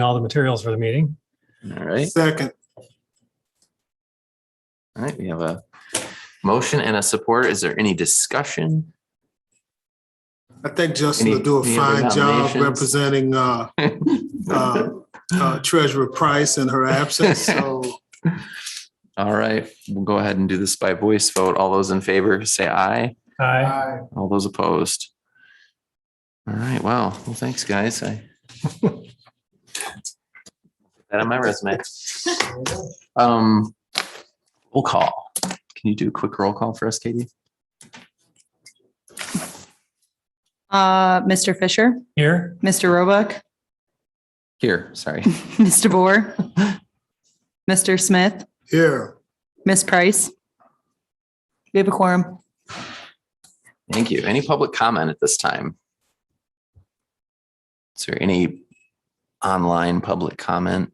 all the materials for the meeting. All right. Second. All right. We have a motion and a support. Is there any discussion? I think Justin will Any- do a any other fine job nominations? representing Treasurer Price in her absence. So All right. We'll go ahead and do this by voice vote. All those in favor say aye. Aye. All those opposed. All right. Well, thanks, guys. Put that on my resume. Roll call. Can you do a quick roll call for us, Katie? Mr. Fisher, Here. Mr. Roebuck, Here, sorry. Mr. Bohr, Mr. Smith, here. Miss Price. We have a quorum. Thank you. Any public comment at this time? Is there any online public comment?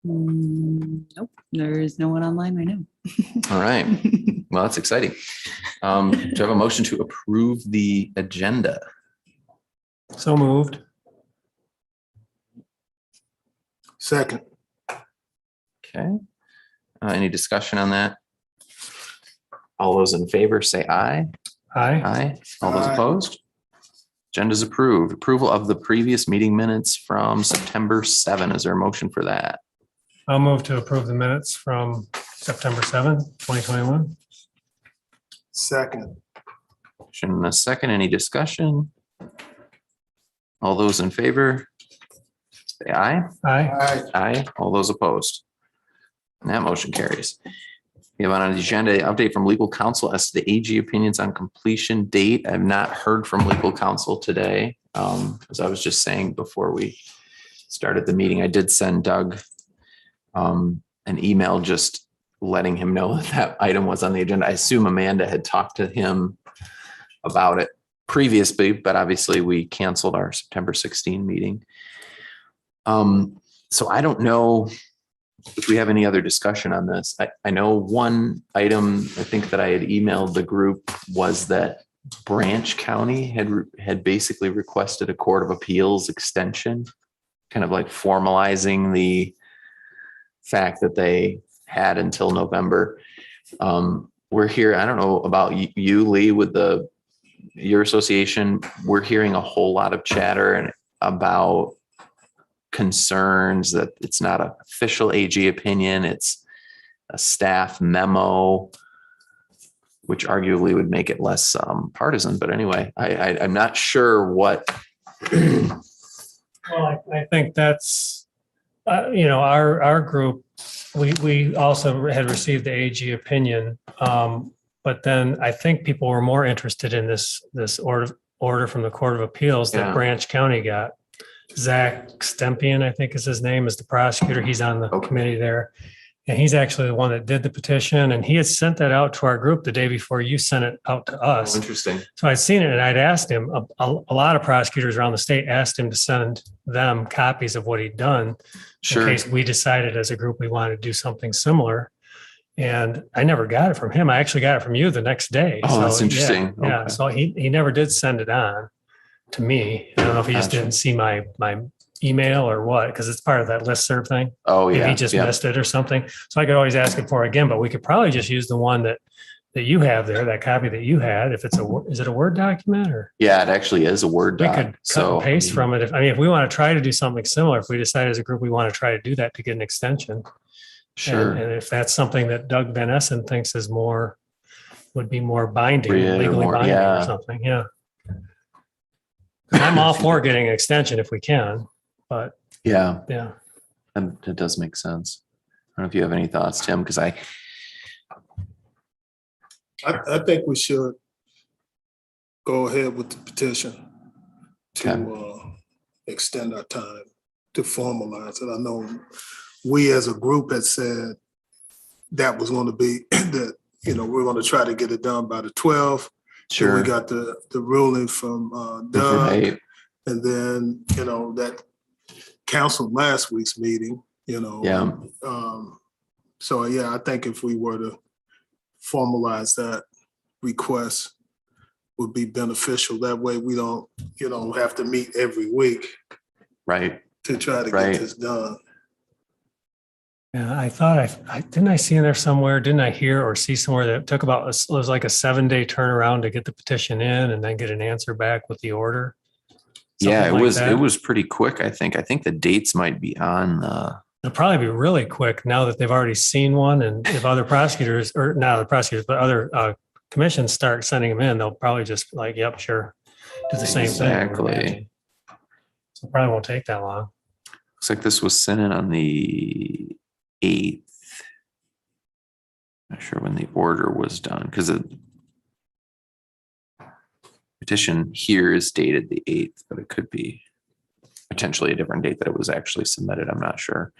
Nope, there is no one online right now. All right. Well, that's exciting. Do you have a motion to approve the agenda? So moved. Second. Okay. Any discussion on that? All those in favor say aye. Aye. Aye. All those Aye. opposed? Agenda's approved. Approval of the previous meeting minutes from September 7. Is there a motion for that? I'll move to approve the minutes from September 7th, 2021. Second. Motion and a second. Any discussion? All those in favor say aye. Aye. Aye. Aye. All those opposed? And that motion carries. We have on the agenda update from legal counsel as to the AG opinions on completion date. I've not heard from legal counsel today. As I was just saying before we started the meeting, I did send Doug an email just letting him know that that item was on the agenda. I assume Amanda had talked to him about it previously, but obviously we canceled our September 16 meeting. So I don't know if we have any other discussion on this. I know one item I think that I had emailed the group was that Branch County had basically requested a Court of Appeals extension, kind of like formalizing the fact that they had until November. We're here, I don't know about you, Lee, with your association, we're hearing a whole lot of chatter about concerns that it's not an official AG opinion, it's a staff memo, which arguably would make it less partisan. But anyway, I'm not sure what. Well, I think that's, our group, we also had received the AG opinion. But then I think people were more interested in this order from the Court of Appeals that Yeah. Branch County got. Zach Stempian, I think is his name, is the prosecutor. He's on the committee there. And he's actually the one that did the petition. And he had sent that out to our group the day before you sent it out to us. Interesting. So I'd seen it and I'd asked him, a lot of prosecutors around the state asked him to send them copies of what he'd done. Sure. In case we decided as a group we wanted to do something similar. And I never got it from him. I actually got it from you the next day. Oh, that's interesting. Yeah. Okay. So he never did send it on to me. I don't know if he just Gotcha. didn't see my email or what, because it's part of that listserv thing. Oh, Maybe yeah. he just yeah. missed it or something. So I could always ask it for again, but we could probably just use the one that you have there, that copy that you had. If it's is it a Word document or? Yeah, it actually is a Word We doc. could cut and paste from it. If we want to try to do something similar, if we decide as a group, we want to try to do that to get an extension. Sure. And if that's something that Doug Van Essen thinks is would be more binding, Yeah, legally more- binding yeah. or something. Yeah. 'Cause I'm all for getting an extension if we can, but Yeah, yeah. that does make sense. I don't know if you have any thoughts, Tim, because I think we should go ahead with the petition to extend our time to formalize it. I know we as a group had said that was going to be that, we're going to try to get it done by the 12th. sure. We got the ruling from Doug, Right. and then, that canceled last week's meeting, Yeah. So, yeah, I think if we were to formalize that request would be beneficial. That way we don't, have to meet every week. Right. to try to Right. get this done. Yeah, I thought didn't I see in there somewhere, didn't I hear or see somewhere that it took about, it was like a 7-day turnaround to get the petition in and then get an answer back with the order? Yeah, Something like it that. was pretty quick, I think. I think the dates might be on the, It'll probably be really quick now that they've already seen one, and if other prosecutors, or not the prosecutors, but other commissions start sending them in, they'll probably just like, yep, sure, do the same thing. I would Exactly. imagine. So it probably won't take that long. looks like this was sent in on the 8th. Not sure when the order was done because the petition here is dated the 8th, but it could be potentially a different date that it was actually submitted. I'm not sure.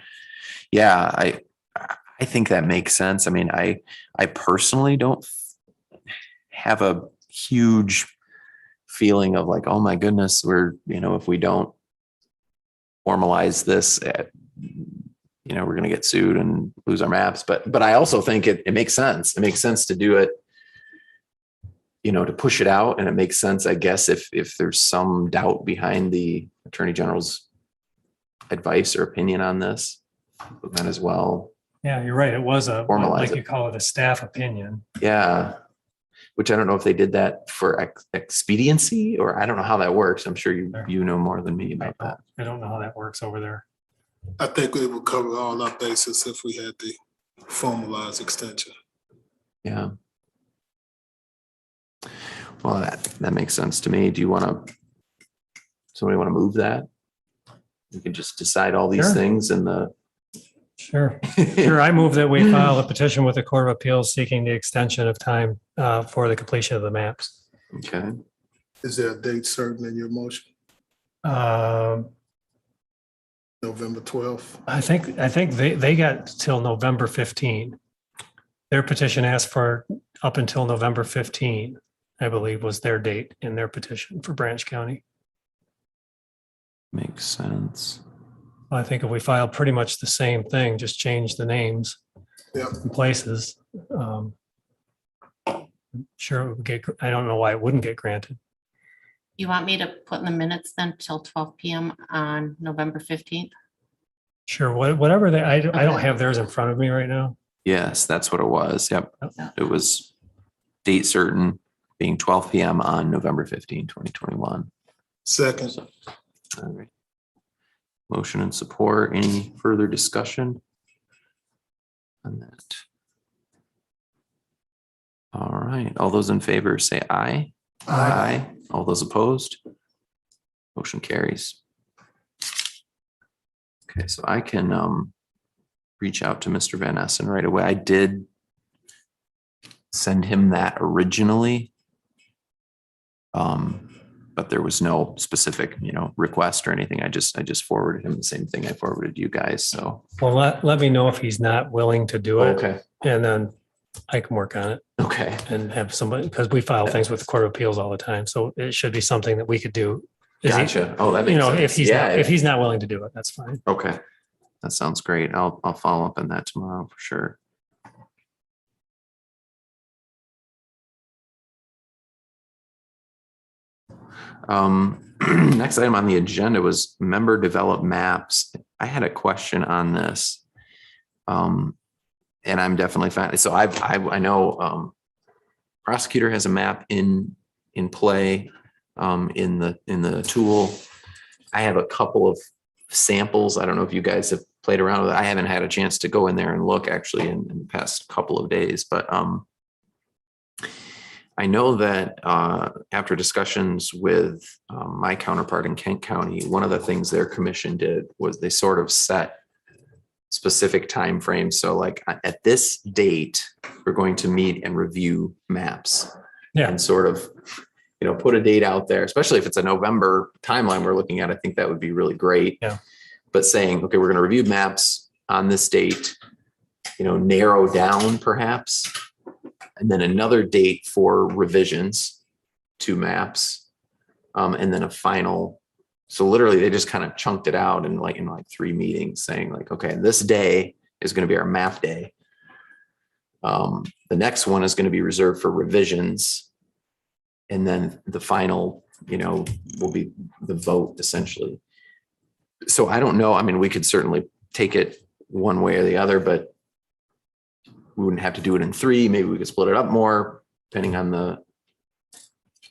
Yeah, I think that makes sense. I mean, I personally don't have a huge feeling of like, oh my goodness, if we don't formalize this, we're going to get sued and lose our maps. But I also think it makes sense. It makes sense to do it, to push it out. And it makes sense, I guess, if there's some doubt behind the Attorney General's advice or opinion on this, we might as well. Yeah, you're right. It was Formalize like it. you call it, a staff opinion. Yeah. Which I don't know if they did that for expediency, or I don't know how that works. I'm sure you know more than me about that. I don't know how that works over there. I think it would cover all our bases if we had the formalized extension. Yeah. Well, that makes sense to me. Somebody want to move that? We can just decide all these Sure. things in the. Sure. Sure. I move that we file a petition with the Court of Appeals seeking the extension of time for the completion of the maps. Okay. Is there a date certain in your motion? November 12th? I think they got till November 15. Their petition asked for up until November 15, I believe, was their date in their petition for Branch County. Makes sense. I think if we file pretty much the same thing, just change the names Yep. and places. Sure, it would get. I don't know why it wouldn't get granted. You want me to put in the minutes then till 12 PM on November 15th? Sure, whatever I don't have theirs in front of me right now. Yes, that's what it was. Yep. Yep. It was date certain being 12 p.m. on November 15, 2021. Second. All right. Motion and support. Any further discussion on that? All right. All those in favor say aye. Aye. All those opposed? Motion carries. Okay, so I can reach out to Mr. Van Essen right away. I did send him that originally. But there was no specific, request or anything. I just forwarded him the same thing I forwarded you guys. So. Well, let me know if he's not willing to do it. Okay. And then I can work on it Okay. and have somebody, because we file things with the Court of Appeals all the time. So it should be something that we could do. Is he- Gotcha. Oh, that makes sense. if he's not willing to do it, that's fine. Okay. That sounds great. I'll follow up on that tomorrow for sure. Next item on the agenda was member developed maps. I had a question on this. And I'm definitely fine. So I know prosecutor has a map in play in the tool. I have a couple of samples. I don't know if you guys have played around with it. I haven't had a chance to go in there and look actually in the past couple of days, but I know that after discussions with my counterpart in Kent County, one of the things their commission did was they sort of set specific timeframes. So like at this date, we're going to meet and review maps. Yeah. And sort of, put a date out there, especially if it's a November timeline we're looking at. I think that would be really great. Yeah. But saying, okay, we're going to review maps on this date, narrow down perhaps, and then another date for revisions to maps, and then a final. So literally they just kind of chunked it out in like 3 meetings saying like, okay, this day is going to be our map day. The next one is going to be reserved for revisions. And then the final, will be the vote essentially. So I don't know. I mean, we could certainly take it one way or the other, but we wouldn't have to do it in 3. Maybe we could split it up more depending on the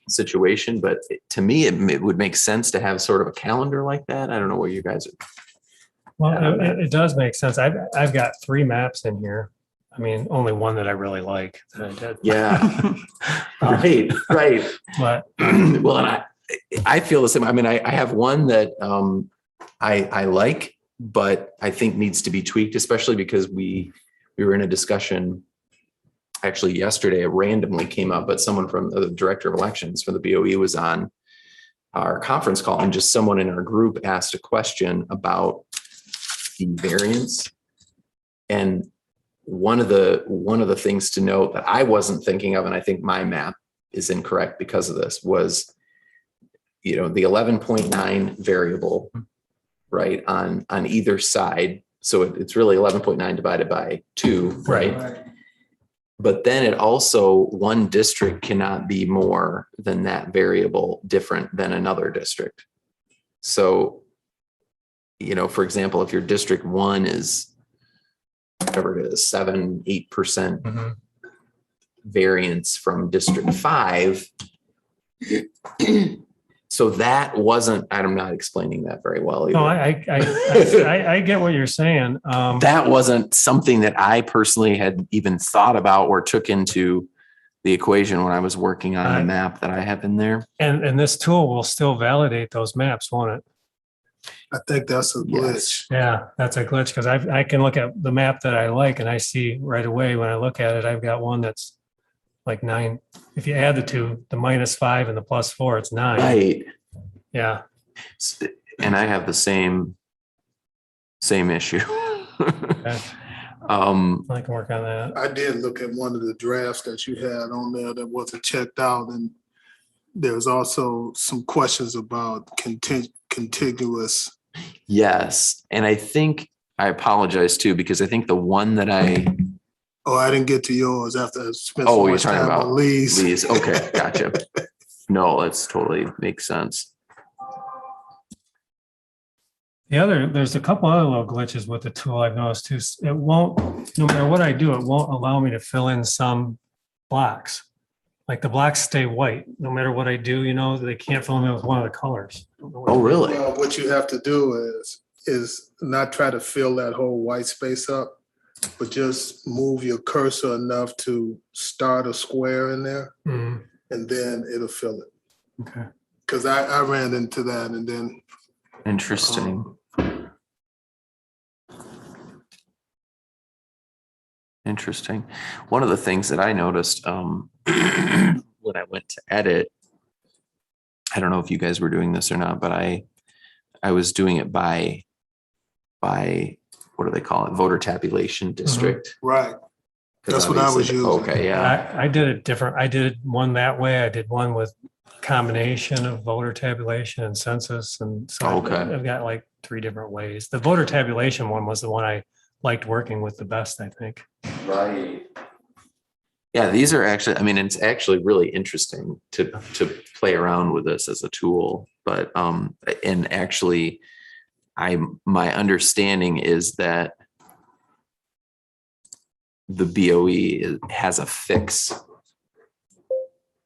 situation. But to me, it would make sense to have sort of a calendar like that. I don't know where you guys are. Well, it does make sense. I've got 3 maps in here. I mean, only one that I really like that I did. Yeah. Right. But Well, and I feel the same. I mean, I have one that I like, but I think needs to be tweaked, especially because we were in a discussion actually yesterday. It randomly came up, but someone from the director of elections for the BOE was on our conference call, and just someone in our group asked a question about the variance. And one of the things to note that I wasn't thinking of, and I think my map is incorrect because of this, was, the 11.9 variable, right, on either side. So it's really 11.9 divided by 2, right? But then it also, one district cannot be more than that variable different than another district. So, for example, if your district 1 is whatever it is, 7-8% variance from district 5. So that wasn't, I'm not explaining that very well either. no, I get what you're saying. That wasn't something that I personally had even thought about or took into the equation when I was working on the map that I have in there. And this tool will still validate those maps, won't it? I think that's a glitch. Yes. Yeah, that's a glitch because I can look at the map that I like and I see right away when I look at it, I've got one that's like 9. If you add the 2, the -5 and the +4, it's 9. Right. Yeah. And I have the same issue. Okay. I can work on that. I did look at one of the drafts that you had on there that wasn't checked out, and there's also some questions about contiguous. Yes. And I think I apologize too, because I think the one that I I didn't get to yours after I spent Oh, so you're much talking time about on Lee's. Lee's. Okay, gotcha. No, that's totally makes sense. There's a couple other little glitches with the tool I've noticed too. It won't, no matter what I do, it won't allow me to fill in some blocks. Like the blocks stay white, no matter what I do, they can't fill them in with one of the colors. Oh, really? Well, what you have to do is not try to fill that whole white space up, but just move your cursor enough to start a square in there, Mhm. and then it'll fill it. Okay. Because I ran into that, and then Interesting. Interesting. One of the things that I noticed when I went to edit, I don't know if you guys were doing this or not, but I was doing it by what do they call it? Voter tabulation district. right, 'Cause that's what I was obviously- using. Okay, yeah. I did it different. I did one that way. I did one with combination of voter tabulation and census. And so Okay. I've got like 3 different ways. The voter tabulation one was the one I liked working with the best, I think. Right. Yeah, these are actually, I mean, it's actually really interesting to play around with this as a tool, but and actually my understanding is that the BOE has a fix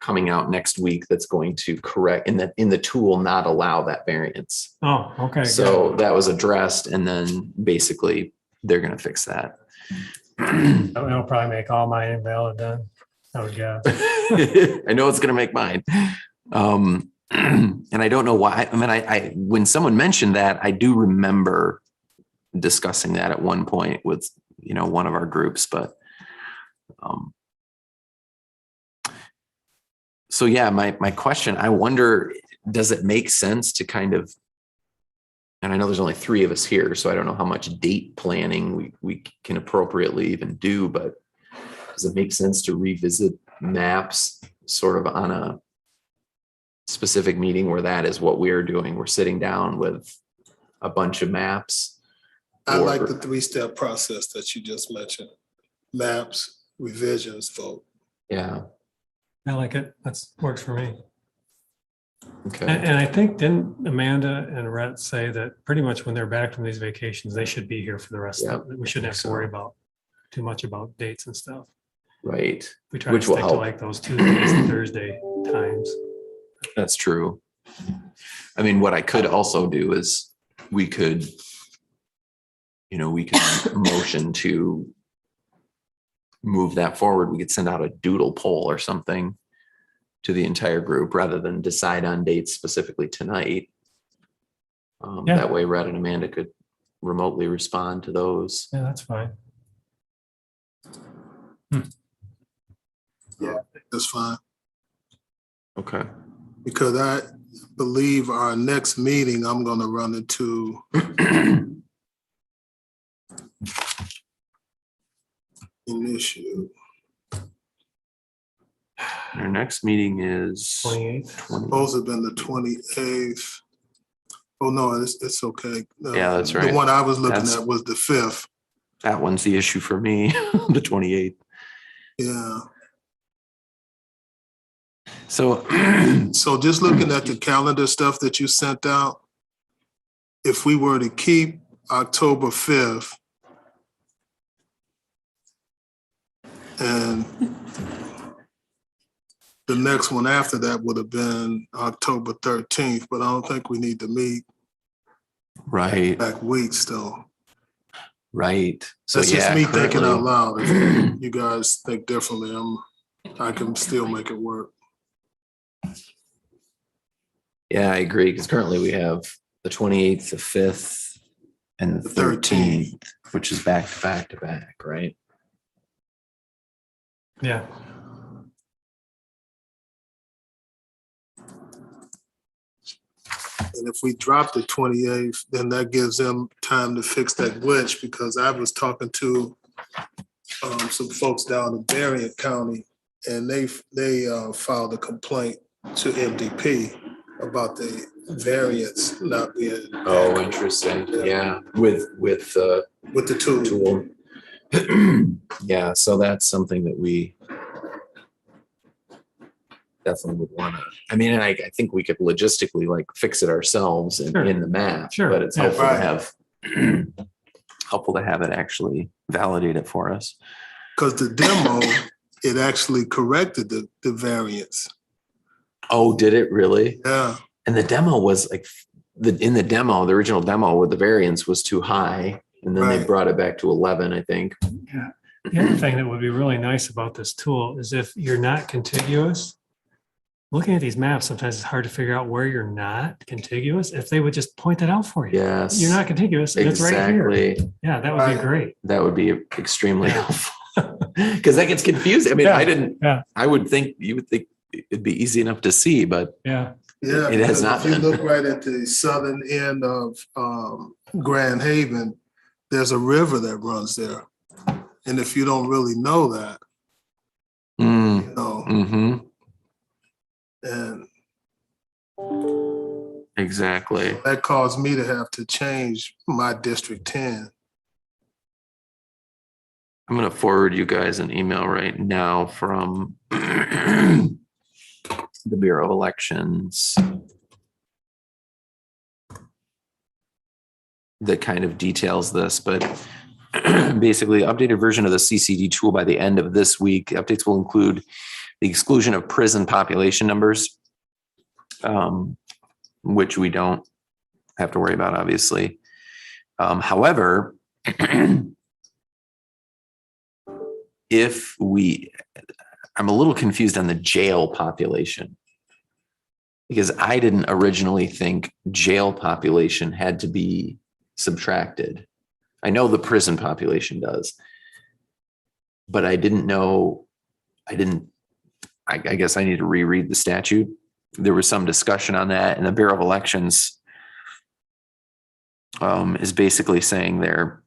coming out next week that's going to correct in the tool not allow that variance. Oh, okay. So that was addressed, and then basically they're going to fix that. good. It'll probably make all mine invalid then. I would guess. I know it's going to make mine. And I don't know why. I mean, I when someone mentioned that, I do remember discussing that at one point with, one of our groups, but so yeah, my question, I wonder, does it make sense to kind of, and I know there's only 3 of us here, so I don't know how much date planning we can appropriately even do, but does it make sense to revisit maps sort of on a specific meeting where that is what we're doing? We're sitting down with a bunch of maps. I like the 3-step process that you just mentioned: maps, revisions, vote. Yeah. I like it. Works for me. Okay. And I think didn't Amanda and Rhett say that pretty much when they're back from these vacations, they should be here for the rest of it. We shouldn't have to worry about too much about dates and stuff. Right. We try Which to will stick to help. like those Tuesdays and Thursday times. That's true. I mean, what I could also do is we could motion to move that forward. We could send out a doodle poll or something to the entire group rather than decide on dates specifically tonight. Yeah. That way, Red and Amanda could remotely respond to those. Yeah, that's fine. Yeah, that's fine. Okay. Because I believe our next meeting, I'm gonna run into an issue. Our next meeting is 28th. 20. Supposed to have been the 28th. Oh, no, it's okay. Yeah, that's right. The one I was looking That's- at was the 5th. That one's the issue for me, the 28th. Yeah. So, So just looking at the calendar stuff that you sent out, if we were to keep October 5th and the next one after that would have been October 13th, but I don't think we need to meet right, back weeks though. right. So That's just yeah, me thinking out currently- loud. If you guys think differently, I can still make it work. Yeah, I agree. Because currently we have the 28th, the 5th, and the 13th, which is back to back to back, right? Yeah. And if we drop the 28th, then that gives them time to fix that glitch, because I was talking to some folks down in Berrien County, and they filed a complaint to MDP about the variance not being Oh, interesting. Yeah, with with the tool. tool. Yeah, so that's something that we definitely would want to. I mean, and I think we could logistically like fix it ourselves Sure. in the math, Sure. but it's Yeah. helpful to Right. have helpful to have it actually validate it for us. Because the demo, it actually corrected the variance. Oh, did it really? Yeah, And the demo was like in the demo, the original demo with the variance was too high. And then they Right. brought it back to 11, I think. The other thing that would be really nice about this tool is if you're not contiguous, looking at these maps, sometimes it's hard to figure out where you're not contiguous. If they would just point that out for you. Yes. You're not contiguous and it's right here. Exactly. Yeah, that would be Right. great. That would be extremely Yeah. helpful. Because that gets confusing. I mean, Yeah. I would think you would think it'd be easy enough to see, but Yeah. yeah. It has because not If you been. look right at the southern end of Grand Haven, there's a river that runs there. And if you don't really know that, mm, you know, hmm and exactly. that caused me to have to change my District 10. I'm going to forward you guys an email right now from the Bureau of Elections that kind of details this, but basically updated version of the CCD tool by the end of this week. Updates will include the exclusion of prison population numbers, which we don't have to worry about, obviously. However, I'm a little confused on the jail population, because I didn't originally think jail population had to be subtracted. I know the prison population does, but I didn't know, I guess I need to reread the statute. There was some discussion on that, and the Bureau of Elections is basically saying they're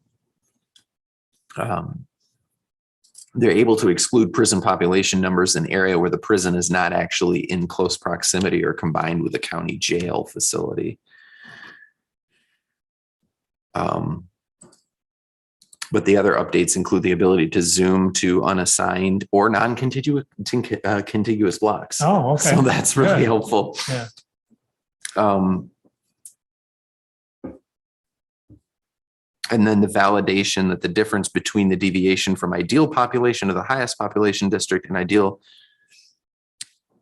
able to exclude prison population numbers in an area where the prison is not actually in close proximity or combined with a county jail facility. But the other updates include the ability to zoom to unassigned or non-contiguous contiguous blocks. Oh, okay. So that's really Good. helpful. Yeah. And then the validation that the difference between the deviation from ideal population of the highest population district and ideal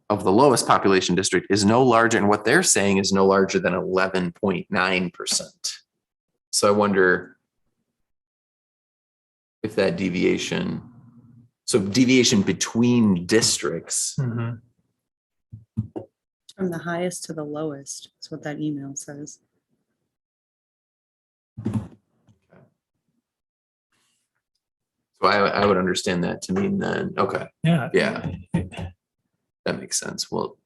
of the lowest population district is no larger, and what they're saying is no larger than 11.9%. So I wonder if that deviation, so deviation between districts, Mhm. From the highest to the lowest, is what that email says. so I would understand that to mean then, okay, Yeah. yeah, that makes sense. Well,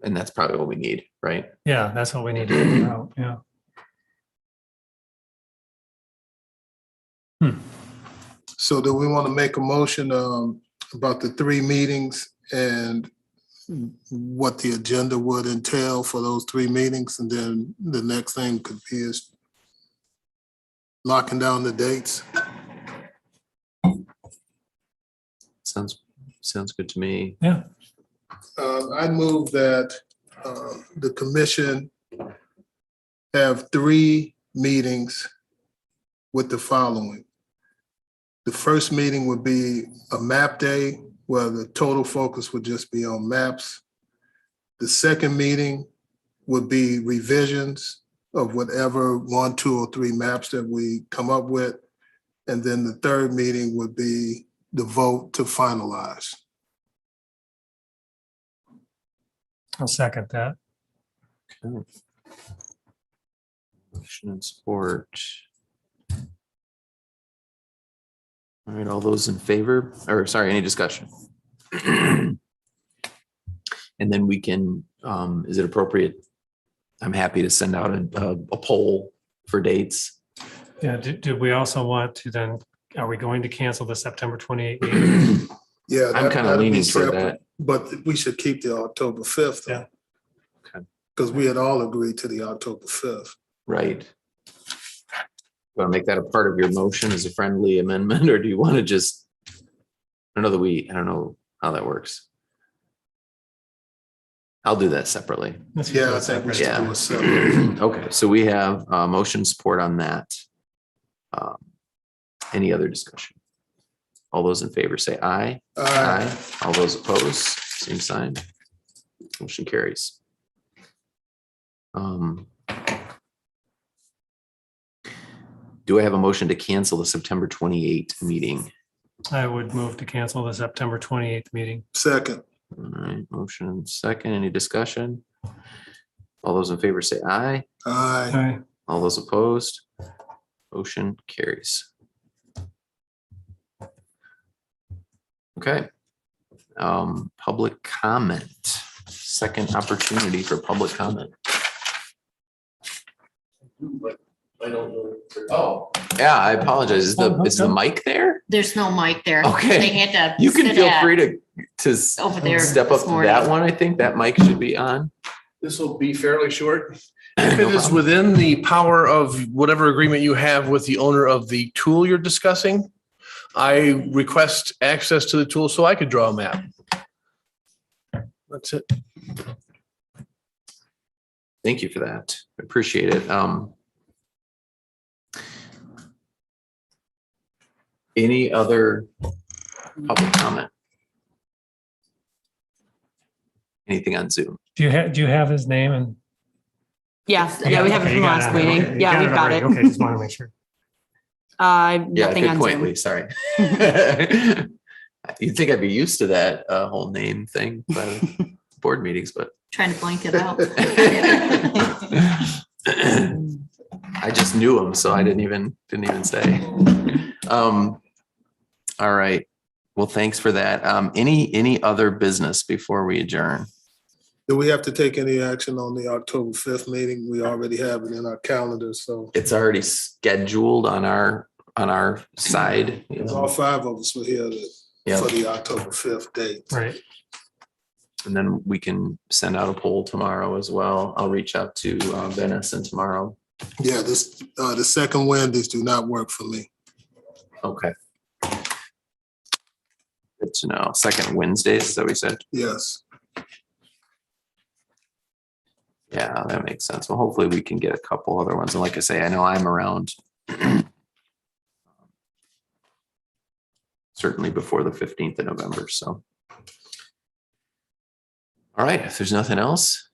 and that's probably what we need, right? Yeah, that's what we need to figure out. Yeah. So do we want to make a motion about the 3 meetings and what the agenda would entail for those 3 meetings? And then the next thing could be is locking down the dates. Sounds good to me. Yeah. I move that the commission have 3 meetings with the following. The first meeting would be a map day where the total focus would just be on maps. The second meeting would be revisions of whatever 1, 2, or 3 maps that we come up with. And then the third meeting would be the vote to finalize. I'll second that. Okay. Motion and support. All right, all those in favor, or sorry, any discussion? And then we can, is it appropriate? I'm happy to send out a poll for dates. Yeah. Do we also want to then, are we going to cancel the September 28th meeting? Yeah. I'm kind of leaning toward that. But we should keep the October 5th. Yeah. Okay. Because we had all agreed to the October 5th. Right. Want to make that a part of your motion as a friendly amendment, or do you want to just, I don't know how that works. I'll do that separately. Let's Yeah, do I it think we separate. should do a separate. Okay, so we have motion support on that. Any other discussion? All those in favor say aye. Aye. All those opposed, same sign. Motion carries. Do I have a motion to cancel the September 28th meeting? I would move to cancel the September 28th meeting. Second. All right, motion second. Any discussion? All those in favor say aye. Aye. Aye. All those opposed? Motion carries. Okay. Public comment. Second opportunity for public comment. I don't know. Oh, yeah, I apologize. Is the mic there? There's no mic there. Okay. They had to. You can sit feel at- free to Over there step up this to morning. that one. I think that mic should be on. This will be fairly short. No If it is problem. within the power of whatever agreement you have with the owner of the tool you're discussing, I request access to the tool so I could draw a map. That's it. Thank you for that. I appreciate it. Any other public comment? Anything on Zoom? Do you have his name and? Yeah, yeah, we have it Okay, from you got last it. meeting. Okay, you Yeah, we've got already. it. Okay, just want to make sure. Yeah, Nothing good on point, Zoom. Lee. Sorry. You'd think I'd be used to that whole name thing by board meetings, but Trying to blank it out. I just knew him, so I didn't even say. All right. Well, thanks for that. Any other business before we adjourn? Do we have to take any action on the October 5th meeting? We already have it in our calendar, so It's already scheduled on our side. you know. all 5 of us were here Yeah. for the October 5th date. Right. And then we can send out a poll tomorrow as well. I'll reach out to Venison tomorrow. Yeah, the second Wednesdays do not work for me. Okay. Good to know. Second Wednesdays, is that what we said? Yes. Yeah, that makes sense. Well, hopefully we can get a couple other ones. And like I say, I know I'm around certainly before the 15th of November. So. All right, if there's nothing else,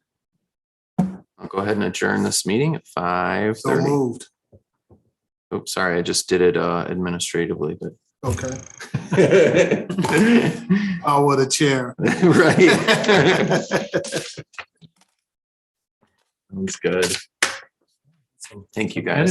I'll go ahead and adjourn this meeting at So 5:30. moved. Oops, sorry, I just did it administratively, but. Okay. Power of the chair. Right. Sounds good. Thank you, guys.